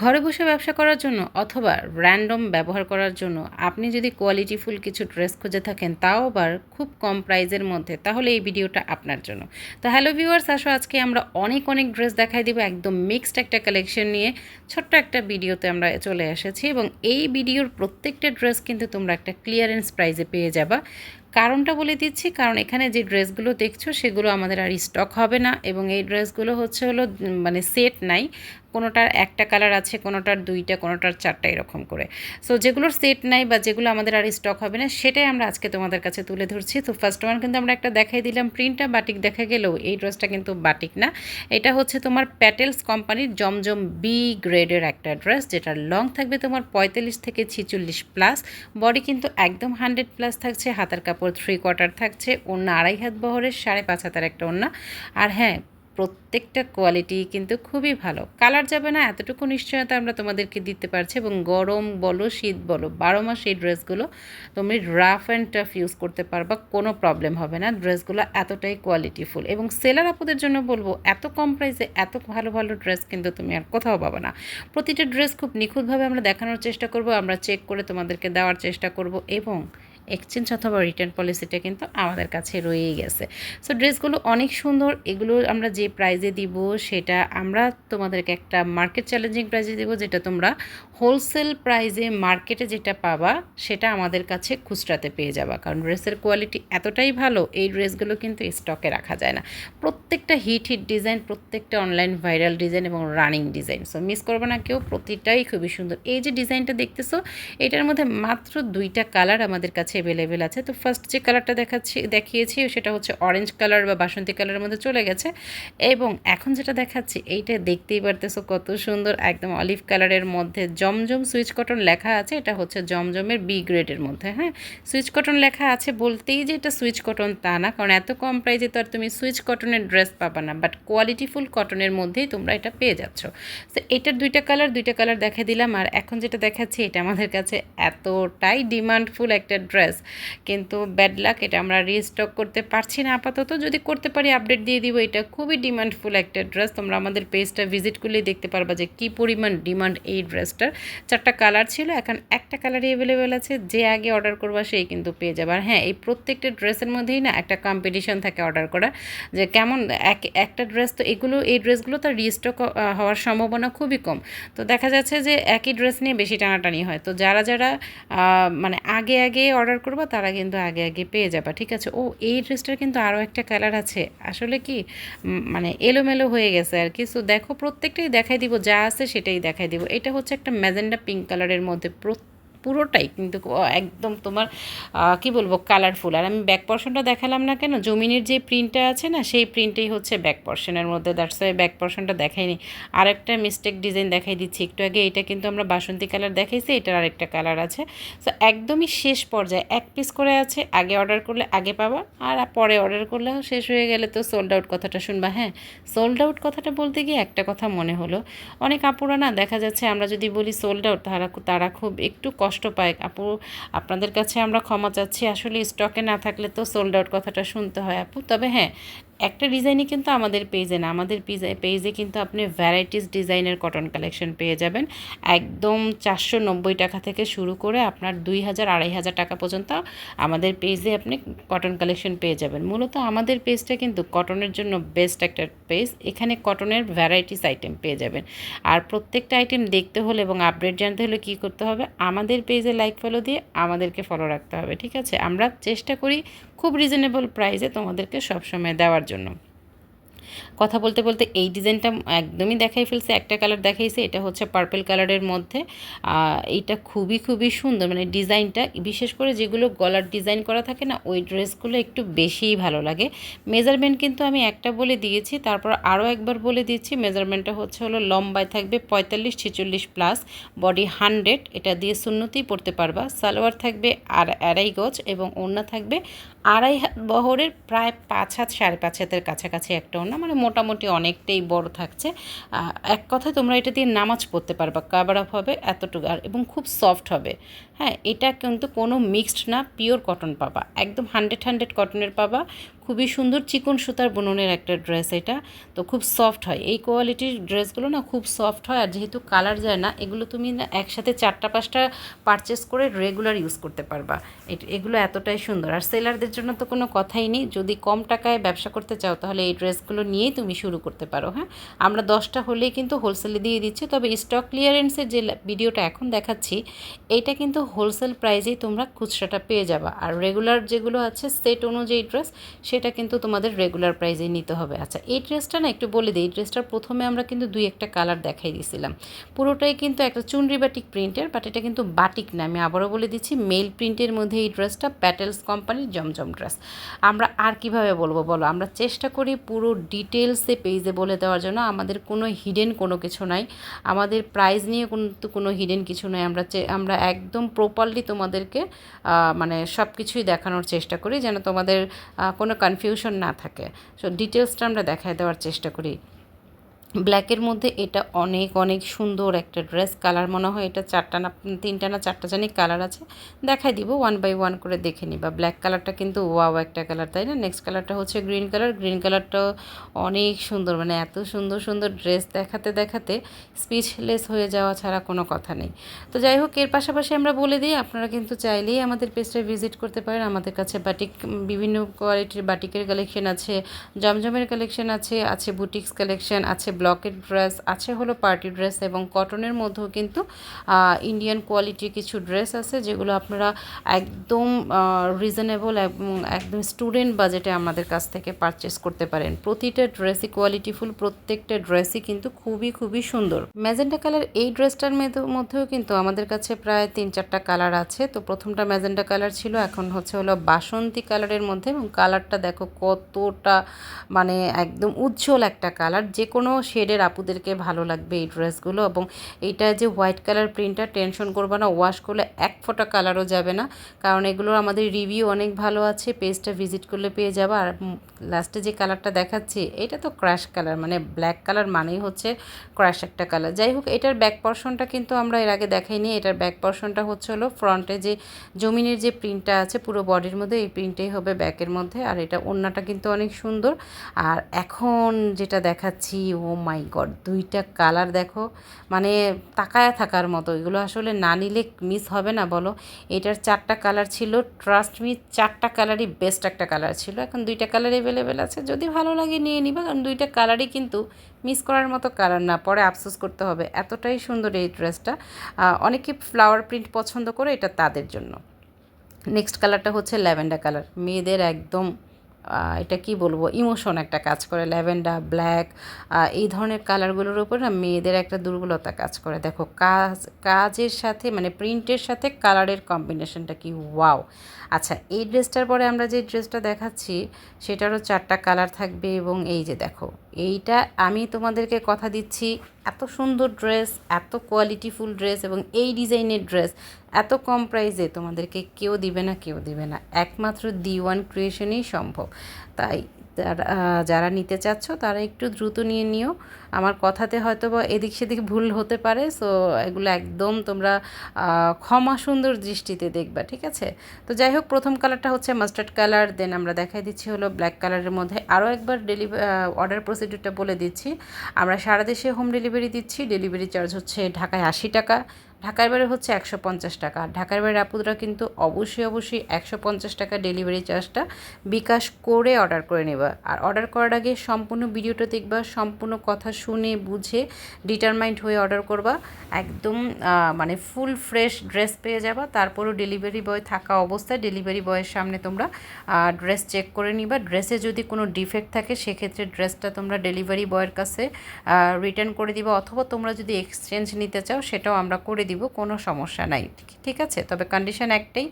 ঘরে বসে ব্যবসা করার জন্য অথবা র্যান্ডম ব্যবহার করার জন্য আপনি যদি কোয়ালিটিফুল কিছু ড্রেস খুঁজে থাকেন, তাও আবার খুব কম প্রাইজের মধ্যে, তাহলে এই ভিডিওটা আপনার জন্য। তো হ্যালো ভিউয়ার্স, আসো আজকে আমরা অনেক অনেক ড্রেস দেখাই দিব একদম মিক্সড একটা কালেকশন নিয়ে। ছোট্ট একটা ভিডিওতে আমরা চলে এসেছি এবং এই ভিডিওর প্রত্যেকটা ড্রেস কিন্তু তোমরা একটা ক্লিয়ারেন্স প্রাইজে পেয়ে যাবা। কারণটা বলে দিচ্ছি, কারণ এখানে যে ড্রেসগুলো দেখছো সেগুলো আমাদের আর স্টক হবে না এবং এই ড্রেসগুলো হলো মানে সেট নাই, কোনোটার একটা কালার আছে, কোনোটার দুইটা, কোনোটার চারটা, এরকম করে। সো যেগুলোর সেট নাই বা যেগুলো আমাদের আর স্টক হবে না, সেটাই আমরা আজকে তোমাদের কাছে তুলে ধরছি। তো ফার্স্ট ওয়ান কিন্তু আমরা একটা দেখাই দিলাম, প্রিন্টটা বাটিক দেখা গেলেও এই ড্রেসটা কিন্তু বাটিক না, এটা হচ্ছে তোমার প্যাটেলস কোম্পানির জমজম বি গ্রেডের একটা ড্রেস, যেটার লং থাকবে তোমার 45 থেকে 46 প্লাস, বডি কিন্তু একদম 100 প্লাস থাকছে, হাতার কাপড় 3/4 থাকছে, ওড়না 2.5 হাত বহরের 5.5 হাতার একটা ওড়না। আর হ্যাঁ, প্রত্যেকটা কোয়ালিটি কিন্তু খুবই ভালো, কালার যাবে না এতটুকু নিশ্চয়তা আমরা তোমাদেরকে দিতে পারছি। এবং গরম বলো শীত বলো 12 মাস এই ড্রেসগুলো তুমি রাফ অ্যান্ড টাফ ইউজ করতে পারবা, কোনো প্রবলেম হবে না। ড্রেসগুলো এতটাই কোয়ালিটিফুল এবং সেলার আপুদের জন্য বলবো, এত কম প্রাইসে এত ভালো ভালো ড্রেস কিন্তু তুমি আর কোথাও পাবে না। প্রতিটা ড্রেস খুব নিখুঁতভাবে আমরা দেখানোর চেষ্টা করব, আমরা চেক করে তোমাদেরকে দেওয়ার চেষ্টা করব এবং এক্সচেঞ্জ অথবা রিটার্ন পলিসিটা কিন্তু আমাদের কাছে রয়েই গেছে। সো ড্রেসগুলো অনেক সুন্দর, এগুলো আমরা যে প্রাইজে দিব সেটা আমরা তোমাদেরকে একটা মার্কেট চ্যালেঞ্জিং প্রাইজে দিব, যেটা তোমরা হোলসেল প্রাইজে মার্কেটে যেটা পাবা সেটা আমাদের কাছে খুচরাতে পেয়ে যাবা। কারণ ড্রেসের কোয়ালিটি এতটাই ভালো, এই ড্রেসগুলো কিন্তু স্টকে রাখা যায় না। প্রত্যেকটা হিট ডিজাইন, প্রত্যেকটা অনলাইন ভাইরাল ডিজাইন এবং রানিং ডিজাইন, সো মিস করবে না কেউ, প্রতিটাই খুবই সুন্দর। এই যে ডিজাইনটা দেখতেছো, এটার মধ্যে মাত্র 2টা কালার আমাদের কাছে অ্যাভেলেবেল আছে। তো ফার্স্ট যে কালারটা দেখিয়েছি সেটা হচ্ছে অরেঞ্জ কালার বা বাসন্তী কালারের মধ্যে চলে গেছে, এবং এখন যেটা দেখাচ্ছি এইটা দেখতেই পারতেছো কত সুন্দর, একদম অলিভ কালারের মধ্যে জমজম সুইচ কটন লেখা আছে, এটা হচ্ছে জমজমের বি গ্রেডের মধ্যে। হ্যাঁ, সুইচ কটন লেখা আছে বলতেই যে এটা সুইচ কটন তা না, কারণ এত কম প্রাইসে তো আর তুমি সুইচ কটনের ড্রেস পাবা না, বাট কোয়ালিটিফুল কটনের মধ্যেই তোমরা এটা পেয়ে যাচ্ছ। তো এটার 2টা কালার দেখা দিলাম। আর এখন যেটা দেখাচ্ছি এটা আমাদের কাছে এতটাই ডিমান্ডফুল একটা ড্রেস, কিন্তু ব্যাড লাক, এটা আমরা রিস্টক করতে পারছি না আপাতত, যদি করতে পারি আপডেট দিয়ে দিব। এটা খুবই ডিমান্ডফুল একটা ড্রেস, তোমরা আমাদের পেজটা ভিজিট করলেই দেখতে পারবা যে কী পরিমাণ ডিমান্ড এই ড্রেসটার। 4টা কালার ছিল, এখন একটা কালারই অ্যাভেলেবেল আছে, যে আগে অর্ডার করবা সেই কিন্তু পেয়ে যাবে। আর হ্যাঁ, এই প্রত্যেকটা ড্রেসের মধ্যেই না একটা কম্পিটিশন থাকে অর্ডার করা, যে কেমন একটা ড্রেস, তো এই ড্রেসগুলো তো রিস্টক হওয়ার সম্ভাবনা খুবই কম। তো দেখা যাচ্ছে যে একই ড্রেস নিয়ে বেশি টানাটানি হয়, তো যারা যারা মানে আগে আগে অর্ডার করবা তারা কিন্তু আগে আগে পেয়ে যাবা, ঠিক আছে। ও, এই ড্রেসটার কিন্তু আরও একটা কালার আছে, আসলে কি মানে এলোমেলো হয়ে গেছে আর কি। সো দেখো, প্রত্যেকটাই দেখাই দিব, যা আছে সেটাই দেখাই দিব। এটা হচ্ছে একটা ম্যাজেন্ডা পিঙ্ক কালারের মধ্যে, পুরোটাই কিন্তু একদম তোমার কি বলবো, কালারফুল। আর আমি ব্যাক পোর্শনটা দেখালাম না কেন, জমিনের যে প্রিন্টটা আছে না, সেই প্রিন্টেই হচ্ছে ব্যাক পোর্শনের মধ্যে, দ্যাটস ওয়াই ব্যাক পোর্শনটা দেখাইনি। আর একটা মিস্টেক ডিজাইন দেখাই দিচ্ছি একটু আগে, এটা কিন্তু আমরা বাসন্তী কালার দেখাইছি, এটার আরেকটা কালার আছে। সো একদমই শেষ পর্যায়ে 1 পিস করে আছে, আগে অর্ডার করলে আগে পাবা, আর পরে অর্ডার করলেও শেষ হয়ে গেলে তো সোল্ড আউট কথাটা শুনবা। হ্যাঁ, সোল্ড আউট কথাটা বলতে গিয়ে একটা কথা মনে হলো, অনেক আপুরা না দেখা যাচ্ছে আমরা যদি বলি সোল্ড আউট, তারা খুব একটু কষ্ট পায়। আপু, আপনাদের কাছে আমরা ক্ষমা চাচ্ছি, আসলে স্টকে না থাকলে তো সোল্ড আউট কথাটা শুনতে হয় আপু। তবে হ্যাঁ, একটা ডিজাইনই কিন্তু আমাদের পেজে না, আমাদের পেজে কিন্তু আপনি ভ্যারাইটিস ডিজাইনের কটন কালেকশন পেয়ে যাবেন, একদম 490 টাকা থেকে শুরু করে আপনার 2000 2500 টাকা পর্যন্ত আমাদের পেজে আপনি কটন কালেকশন পেয়ে যাবেন। মূলত আমাদের পেজটা কিন্তু কটনের জন্য বেস্ট একটা পেজ, এখানে কটনের ভ্যারাইটিস আইটেম পেয়ে যাবেন। আর প্রত্যেকটা আইটেম দেখতে হলে এবং আপডেট জানতে হলে কী করতে হবে, আমাদের পেজে লাইক ফলো দিয়ে আমাদেরকে ফলো রাখতে হবে, ঠিক আছে। আমরা চেষ্টা করি খুব রিজনেবল প্রাইসে তোমাদেরকে সবসময় দেওয়ার জন্য। কথা বলতে বলতে এই ডিজাইনটা একদমই দেখাই ফেলছে, একটা কালার দেখাইছে, এটা হচ্ছে পার্পল কালারের মধ্যে। এইটা খুবই খুবই সুন্দর, মানে ডিজাইনটা, বিশেষ করে যেগুলো গলার ডিজাইন করা থাকে না, ওই ড্রেসগুলো একটু বেশিই ভালো লাগে। মেজারমেন্ট কিন্তু আমি একটা বলে দিয়েছি, তারপর আরও একবার বলে দিচ্ছি, মেজারমেন্টটা হলো লম্বায় থাকবে 45 46 প্লাস, বডি 100, এটা দিয়ে সুন্নতি পরতে পারবা। সালোয়ার থাকবে 2.5 গজ এবং ওড়না থাকবে 2.5 হাত বহরের, প্রায় 5 হাত 5.5 হাতের কাছাকাছি একটা ওড়না, মানে মোটামুটি অনেকটাই বড় থাকছে। এক কথায় তোমরা এটা দিয়ে নামাজ পড়তে পারবা, কাভার আপ হবে এতটুকু, আর এবং খুব সফট হবে। হ্যাঁ, এটা কিন্তু কোনো মিক্সড না, পিওর কটন পাবা, একদম 100 কটনের পাবা, খুবই সুন্দর চিকন সুতার বুননের একটা ড্রেস এটা। তো খুব সফট হয়, এই কোয়ালিটির ড্রেসগুলো না খুব সফট হয়। আর যেহেতু কালার যায় না, এগুলো তুমি না একসাথে 4টা 5টা পারচেস করে রেগুলার ইউজ করতে পারবা। এগুলো এতটাই সুন্দর। আর সেলারদের জন্য তো কোনো কথাই নেই, যদি কম টাকায় ব্যবসা করতে চাও তাহলে এই ড্রেসগুলো নিয়েই তুমি শুরু করতে পারো। হ্যাঁ, আমরা 10টা হলেই কিন্তু হোলসেলে দিয়ে দিচ্ছি। তবে স্টক ক্লিয়ারেন্সের যে ভিডিওটা এখন দেখাচ্ছি, এইটা কিন্তু হোলসেল প্রাইজেই তোমরা খুচরাটা পেয়ে যাবা। আর রেগুলার যেগুলো আছে সেট অনুযায়ী ড্রেস, সেটা কিন্তু তোমাদের রেগুলার প্রাইজেই নিতে হবে। আচ্ছা, এই ড্রেসটা না একটু বলে দিই, এই ড্রেসটার প্রথমে আমরা কিন্তু 2-1টা কালার দেখাই দিয়েছিলাম। পুরোটাই কিন্তু একটা চুনরি বাটিক প্রিন্টের, বাট এটা কিন্তু বাটিক না, আমি আবারও বলে দিচ্ছি, মেল প্রিন্টের মধ্যে এই ড্রেসটা, প্যাটেলস কোম্পানির জমজম ড্রেস। আমরা আর কিভাবে বলবো বলো, আমরা চেষ্টা করি পুরো ডিটেলসে পেজে বলে দেওয়ার জন্য। আমাদের কোনো হিডেন কোনো কিছু নাই, আমাদের প্রাইস নিয়ে কিন্তু কোনো হিডেন কিছু নয়। আমরা একদম প্রপারলি তোমাদেরকে মানে সব কিছুই দেখানোর চেষ্টা করি, যেন তোমাদের কোনো কনফিউশন না থাকে। সো ডিটেলসটা আমরা দেখায় দেওয়ার চেষ্টা করি। ব্ল্যাকের মধ্যে এটা অনেক অনেক সুন্দর একটা ড্রেস। কালার মনে হয় এটা 3টা না 4টা জানি কালার আছে, দেখাই দিব 1 বাই 1 করে দেখে নিবা। ব্ল্যাক কালারটা কিন্তু ওয়াও একটা কালার, তাই না? নেক্সট কালারটা হচ্ছে গ্রিন কালার। গ্রিন কালারটাও অনেক সুন্দর, মানে এত সুন্দর সুন্দর ড্রেস দেখাতে দেখাতে স্পিচলেস হয়ে যাওয়া ছাড়া কোনো কথা নেই। তো যাই হোক, এর পাশাপাশি আমরা বলে দিই, আপনারা কিন্তু চাইলেই আমাদের পেজটা ভিজিট করতে পারেন। আমাদের কাছে বাটিক, বিভিন্ন কোয়ালিটির বাটিকের কালেকশন আছে, জমজমের কালেকশন আছে বুটিক্স কালেকশন আছে, ব্লকের ড্রেস আছে, হলো পার্টি ড্রেস, এবং কটনের মধ্যেও কিন্তু ইন্ডিয়ান কোয়ালিটির কিছু ড্রেস আছে, যেগুলো আপনারা একদম রিজনেবল এবং একদম স্টুডেন্ট বাজেটে আমাদের কাছ থেকে পারচেস করতে পারেন। প্রতিটা ড্রেসই কোয়ালিটিফুল, প্রত্যেকটা ড্রেসই কিন্তু খুবই খুবই সুন্দর। ম্যাজেন্টা কালার এই ড্রেসটার মধ্যেও কিন্তু আমাদের কাছে প্রায় 3-4টা কালার আছে। তো প্রথমটা ম্যাজেন্টা কালার ছিল, এখন হলো বাসন্তী কালারের মধ্যে, এবং কালারটা দেখো কতটা মানে একদম উজ্জ্বল একটা কালার। যে কোনো শেডের আপুদেরকে ভালো লাগবে এই ড্রেসগুলো। এবং এইটা যে হোয়াইট কালার প্রিন্টটা, টেনশন করবে না, ওয়াশ করলে 1 ফোঁটা কালারও যাবে না, কারণ এগুলোর আমাদের রিভিউ অনেক ভালো আছে, পেজটা ভিজিট করলে পেয়ে যাবে। আর লাস্টে যে কালারটা দেখাচ্ছি, এটা তো ক্র্যাশ কালার, মানে ব্ল্যাক কালার মানেই হচ্ছে ক্র্যাশ একটা কালার। যাই হোক, এটার ব্যাক পোর্শনটা কিন্তু আমরা এর আগে দেখাইনি। এটার ব্যাক পোর্শনটা হলো ফ্রন্টে যে জমিনের যে প্রিন্টটা আছে পুরো বডির মধ্যে, এই প্রিন্টেই হবে ব্যাকের মধ্যে। আর এটা ওড়নাটা কিন্তু অনেক সুন্দর। আর এখন যেটা দেখাচ্ছি, ও মাই গড, 2টা কালার দেখো, মানে তাকায়া থাকার মতো। এগুলো আসলে না নিলে মিস হবে না বলো। এটার 4টা কালার ছিল, ট্রাস্ট মি 4টা কালারই বেস্ট একটা কালার ছিল। এখন 2টা কালার অ্যাভেলেবেল আছে, যদি ভালো লাগে নিয়ে নিবা, কারণ 2টা কালারই কিন্তু মিস করার মতো কালার না, পরে আফসোস করতে হবে। এতটাই সুন্দর এই ড্রেসটা। অনেকে ফ্লাওয়ার প্রিন্ট পছন্দ করে, এটা তাদের জন্য। নেক্সট কালারটা হচ্ছে ল্যাভেন্ডার কালার, মেয়েদের একদম এটা কি বলবো, ইমোশন একটা কাজ করে। ল্যাভেন্ডার, ব্ল্যাক, এই ধরনের কালারগুলোর উপর না মেয়েদের একটা দুর্বলতা কাজ করে। দেখো কাজের সাথে, মানে প্রিন্টের সাথে কালারের কম্বিনেশনটা কি ওয়াও। আচ্ছা, এই ড্রেসটার পরে আমরা যে ড্রেসটা দেখাচ্ছি, সেটারও 4টা কালার থাকবে। এবং এই যে দেখো, এইটা আমি তোমাদেরকে কথা দিচ্ছি, এত সুন্দর ড্রেস, এত কোয়ালিটিফুল ড্রেস, এবং এই ডিজাইনের ড্রেস এত কম প্রাইসে তোমাদেরকে কেউ দিবে না, কেউ দিবে না, একমাত্র D1 ক্রিয়েশনেই সম্ভব। তাই যারা নিতে চাচ্ছ তারা একটু দ্রুত নিয়ে নিও। আমার কথাতে হয়তো বা এদিক সেদিক ভুল হতে পারে, সো এগুলো একদম তোমরা ক্ষমা সুন্দর দৃষ্টিতে দেখবা, ঠিক আছে? তো যাই হোক, প্রথম কালারটা হচ্ছে মাস্টার্ড কালার, দেন আমরা দেখাই দিচ্ছি হলো ব্ল্যাক কালারের মধ্যে। আরও একবার অর্ডার প্রসিডিউরটা বলে দিচ্ছি, আমরা সারা দেশে হোম ডেলিভারি দিচ্ছি। ডেলিভারি চার্জ হচ্ছে ঢাকায় 80 টাকা, ঢাকার বাইরে হচ্ছে 150 টাকা। ঢাকার বাইরে আপুরা কিন্তু অবশ্যই 150 টাকা ডেলিভারি চার্জটা বিকাশ করে অর্ডার করে নেবা। আর অর্ডার করার আগে সম্পূর্ণ ভিডিওটা দেখবা, সম্পূর্ণ কথা শুনে বুঝে ডিটারমাইন্ড হয়ে অর্ডার করবা। একদম মানে ফুল ফ্রেশ ড্রেস পেয়ে যাবা। তারপরও ডেলিভারি বয় থাকা অবস্থায় ডেলিভারি বয়ের সামনে তোমরা ড্রেস চেক করে নিবা। ড্রেসে যদি কোনো ডিফেক্ট থাকে, সেক্ষেত্রে ড্রেসটা তোমরা ডেলিভারি বয়ের কাছে রিটার্ন করে দিবা, অথবা তোমরা যদি এক্সচেঞ্জ নিতে চাও সেটাও আমরা করে দিব, কোনো সমস্যা নাই, ঠিক আছে? তবে কন্ডিশন একটাই,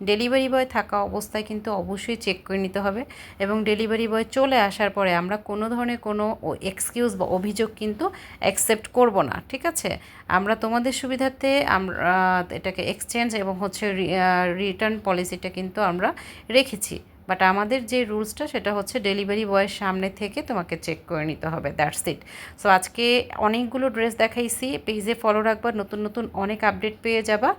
ডেলিভারি বয় থাকা অবস্থায় কিন্তু অবশ্যই চেক করে নিতে হবে। এবং ডেলিভারি বয় চলে আসার পরে আমরা কোনো ধরনের কোনো এক্সকিউজ বা অভিযোগ কিন্তু অ্যাকসেপ্ট করব না, ঠিক আছে? আমরা তোমাদের সুবিধার্থে আমরা এটাকে এক্সচেঞ্জ এবং রিটার্ন পলিসিটা কিন্তু আমরা রেখেছি। বাট আমাদের যে রুলসটা সেটা হচ্ছে ডেলিভারি বয়ের সামনে থেকে তোমাকে চেক করে নিতে হবে, দ্যাটস ইট। সো আজকে অনেকগুলো ড্রেস দেখাইছি, পেজে ফলো রাখবা, নতুন নতুন অনেক আপডেট পেয়ে যাবা।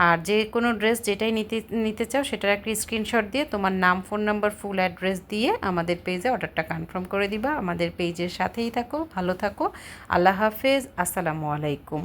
আর যে কোনো ড্রেস যেটাই নিতে নিতে চাও সেটার একটা স্ক্রিনশট দিয়ে তোমার নাম, ফোন নাম্বার, ফুল অ্যাড্রেস দিয়ে আমাদের পেজে অর্ডারটা কনফার্ম করে দিবা। আমাদের পেজের সাথেই থাকো, ভালো থাকো। আল্লাহ হাফেজ, আসসালামু আলাইকুম।